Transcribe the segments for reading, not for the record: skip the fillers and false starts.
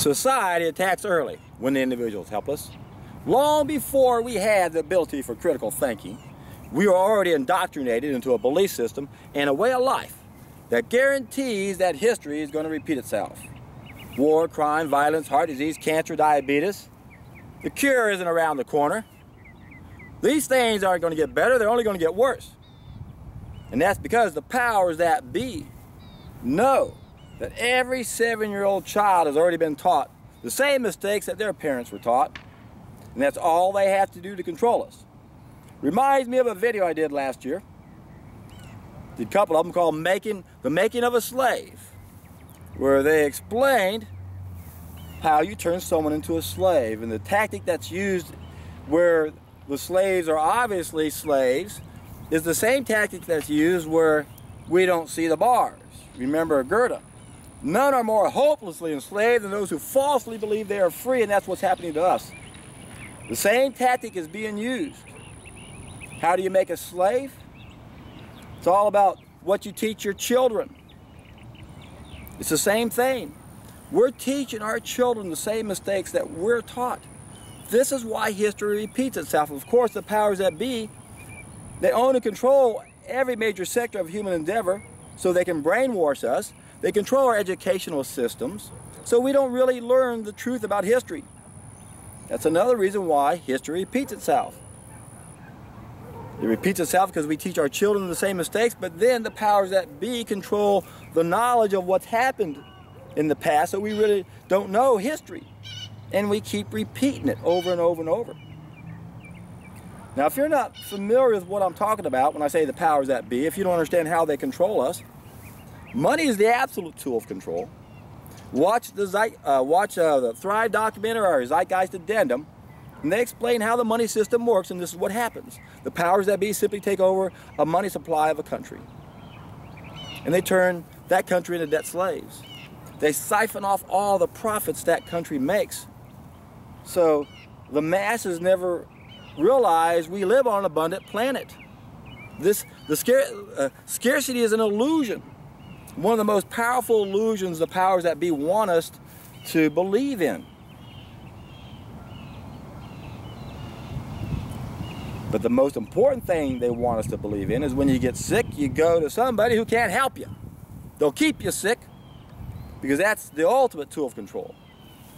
Society attacks early when the individual is helpless. Long before we had the ability for critical thinking, we were already indoctrinated into a belief system and a way of life that guarantees that history is going to repeat itself. War, crime, violence, heart disease, cancer, diabetes. The cure isn't around the corner. These things aren't going to get better, they're only going to get worse. And that's because the powers that be know that every 7-year-old child has already been taught the same mistakes that their parents were taught, and that's all they have to do to control us. Reminds me of a video I did last year. Did a couple of them called The Making of a Slave, where they explained how you turn someone into a slave, and the tactic that's used where the slaves are obviously slaves is the same tactic that's used where we don't see the bars. Remember Goethe. None are more hopelessly enslaved than those who falsely believe they are free, and that's what's happening to us. The same tactic is being used. How do you make a slave? It's all about what you teach your children. It's the same thing. We're teaching our children the same mistakes that we're taught. This is why history repeats itself. Of course, the powers that be, they own and control every major sector of human endeavor, so they can brainwash us. They control our educational systems, so we don't really learn the truth about history. That's another reason why history repeats itself. It repeats itself because we teach our children the same mistakes, but then the powers that be control the knowledge of what's happened in the past, so we really don't know history. And we keep repeating it over and over and over. Now, if you're not familiar with what I'm talking about when I say the powers that be, if you don't understand how they control us, money is the absolute tool of control. Watch the Thrive documentary or Zeitgeist Addendum, and they explain how the money system works, and this is what happens. The powers that be simply take over a money supply of a country, and they turn that country into debt slaves. They siphon off all the profits that country makes. So the masses never realize we live on an abundant planet. Scarcity is an illusion. One of the most powerful illusions the powers that be want us to believe in. But the most important thing they want us to believe in is when you get sick, you go to somebody who can't help you. They'll keep you sick because that's the ultimate tool of control.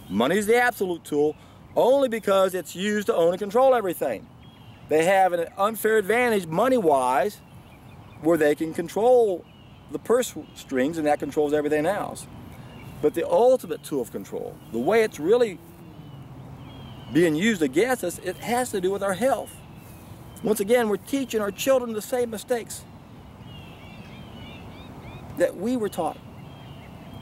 Money is the absolute tool only because it's used to own and control everything. They have an unfair advantage money-wise where they can control the purse strings, and that controls everything else. But the ultimate tool of control, the way it's really being used against us, it has to do with our health. Once again, we're teaching our children the same mistakes that we were taught.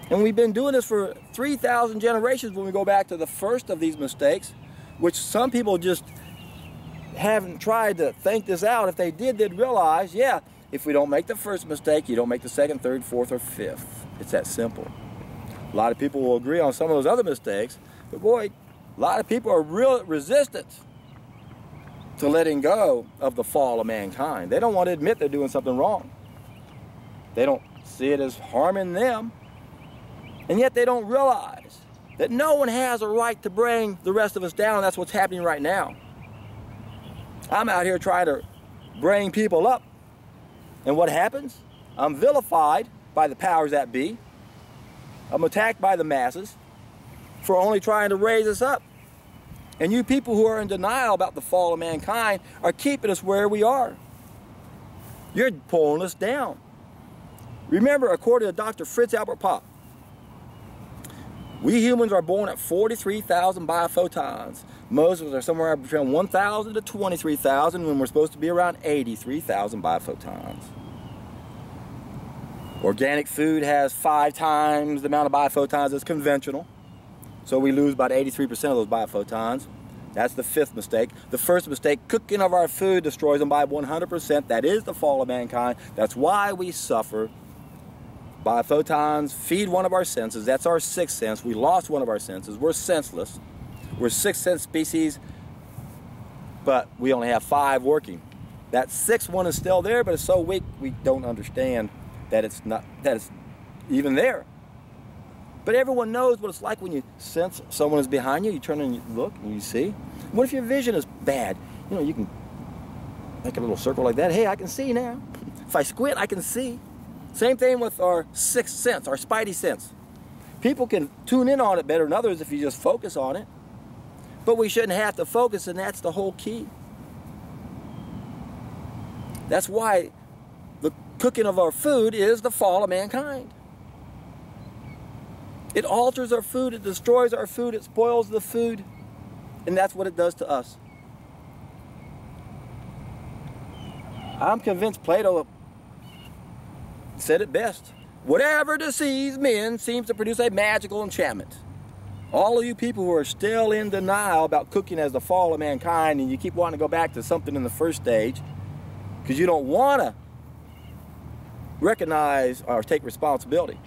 And we've been doing this for 3,000 generations when we go back to the first of these mistakes, which some people just haven't tried to think this out. If they did, they'd realize, yeah, if we don't make the first mistake, you don't make the second, third, fourth, or fifth. It's that simple. A lot of people will agree on some of those other mistakes, but boy, a lot of people are real resistant to letting go of the fall of mankind. They don't want to admit they're doing something wrong. They don't see it as harming them, and yet they don't realize that no one has a right to bring the rest of us down, and that's what's happening right now. I'm out here trying to bring people up, and what happens? I'm vilified by the powers that be. I'm attacked by the masses for only trying to raise us up. And you people who are in denial about the fall of mankind are keeping us where we are. You're pulling us down. Remember, according to Dr. Fritz Albert Popp, we humans are born at 43,000 biophotons. Most of us are somewhere between 1,000 to 23,000 when we're supposed to be around 83,000 biophotons. Organic food has 5 times the amount of biophotons as conventional. So we lose about 83% of those biophotons. That's the 5th mistake. The first mistake, cooking of our food destroys them by 100%. That is the fall of mankind. That's why we suffer. Biophotons feed one of our senses. That's our 6th sense. We lost one of our senses. We're senseless. We're 6th sense species, but we only have 5 working. That 6th one is still there, but it's so weak we don't understand that it's even there. But But everyone knows what it's like when you sense someone is behind you. You turn and you look and you see. What if your vision is bad? You know, you can make a little circle like that. Hey, I can see now. If I squint, I can see. Same thing with our sixth sense, our spidey sense. People can tune in on it better than others if you just focus on it. But we shouldn't have to focus, and that's the whole key. That's why the cooking of our food is the fall of mankind. It alters our food, it destroys our food, it spoils the food, and that's what it does to us. I'm convinced Plato said it best. Whatever deceives men seems to produce a magical enchantment. All of you people who are still in denial about cooking as the fall of mankind, and you keep wanting to go back to something in the first stage because you don't want to recognize or take responsibility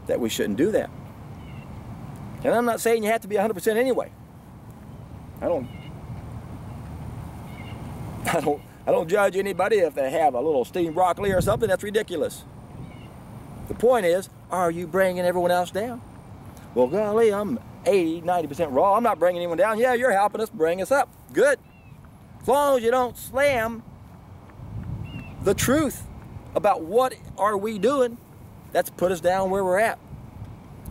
that we shouldn't do that. And I'm not saying you have to be 100% anyway. I don't judge anybody if they have a little steamed broccoli or something. That's ridiculous. The point is, are you bringing everyone else down? Well, golly, I'm 80, 90% raw. I'm not bringing anyone down. Yeah, you're helping us bring us up. Good. As long as you don't slam the truth about what are we doing, that's put us down where we're at.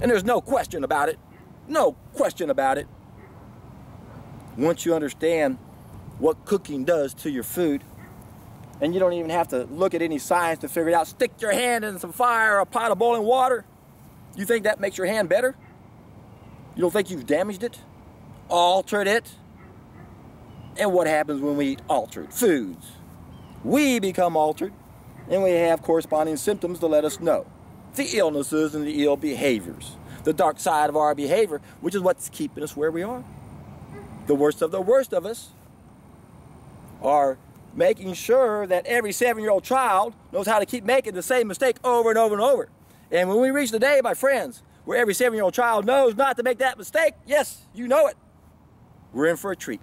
And there's no question about it. No question about it. Once you understand what cooking does to your food, and you don't even have to look at any science to figure it out. Stick your hand in some fire or a pot of boiling water. You think that makes your hand better? You don't think you've damaged it? Altered it? And what happens when we eat altered foods? We become altered, and we have corresponding symptoms to let us know the illnesses and the ill behaviors, the dark side of our behavior, which is what's keeping us where we are. The worst of us are making sure that every 7-year-old child knows how to keep making the same mistake over and over and over. And when we reach the day, my friends, where every 7-year-old child knows not to make that mistake, yes, you know it, we're in for a treat.